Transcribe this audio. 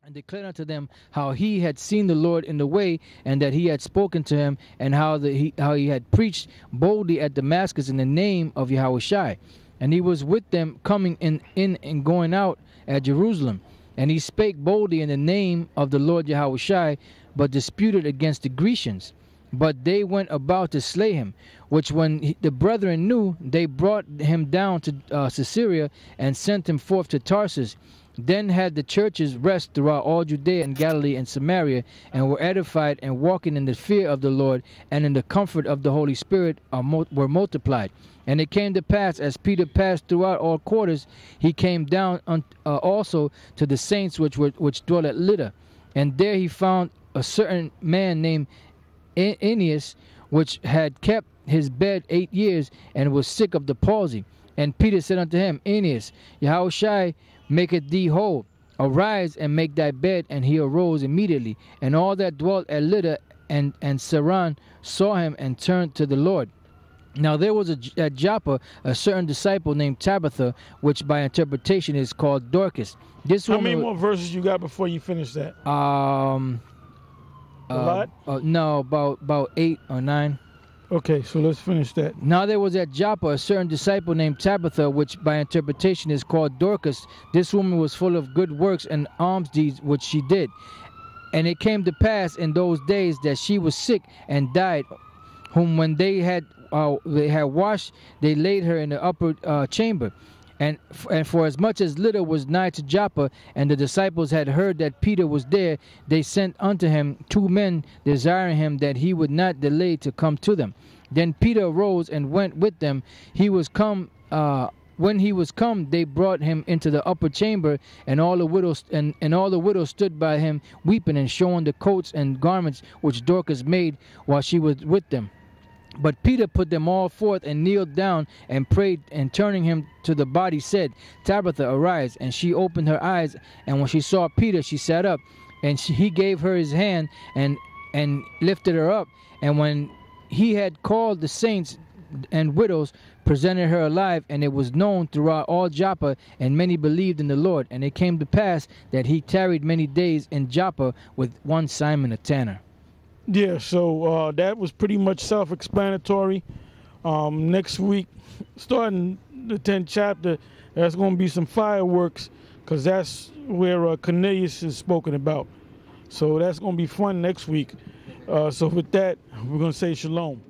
and declared unto them how he had seen the Lord in the way, and that he had spoken to him, and how he had preached boldly at Damascus in the name of Yahushai. And he was with them coming in and going out at Jerusalem. And he spake boldly in the name of the Lord Yahushai, but disputed against the Grecians. But they went about to slay him, which when the brethren knew, they brought him down to Caesarea, and sent him forth to Tarsus. Then had the churches rest throughout all Judea and Galilee and Samaria, and were edified, and walking in the fear of the Lord, and in the comfort of the Holy Spirit were multiplied. And it came to pass, as Peter passed throughout all quarters, he came down also to the saints which dwelt at Lydda. And there he found a certain man named Aeneas, which had kept his bed 8 years, and was sick of the palsy. And Peter said unto him, Aeneas, Yahushai maketh thee whole. Arise and make thy bed. And he arose immediately. And all that dwelt at Lydda and Saron saw him, and turned to the Lord. Now there was at Joppa a certain disciple named Tabitha, which by interpretation is called Dorcas. How many more verses you got before you finish that? A lot? No, about 8 or 9. Okay, so let's finish that. Now there was at Joppa a certain disciple named Tabitha, which by interpretation is called Dorcas. This woman was full of good works and alms deeds which she did. And it came to pass in those days that she was sick and died, whom when they had washed, they laid her in the upper chamber. And for as much as Lydda was nigh to Joppa, and the disciples had heard that Peter was there, they sent unto him 2 men, desiring him that he would not delay to come to them. Then Peter arose and went with them. When he was come, they brought him into the upper chamber, and all the widows stood by him, weeping and showing the coats and garments which Dorcas made while she was with them. But Peter put them all forth, and kneeled down and prayed, and turning him to the body said, Tabitha, arise. And she opened her eyes, and when she saw Peter, she sat up. And he gave her his hand, and lifted her up. And when he had called the saints and widows, presented her alive. And it was known throughout all Joppa, and many believed in the Lord. And it came to pass that he tarried many days in Joppa with one Simon a tanner. Yeah, so that was pretty much self-explanatory. Next week, starting the 10th chapter, there's going to be some fireworks, because that's where Cornelius is spoken about. So that's going to be fun next week. So with that, we're going to say shalom.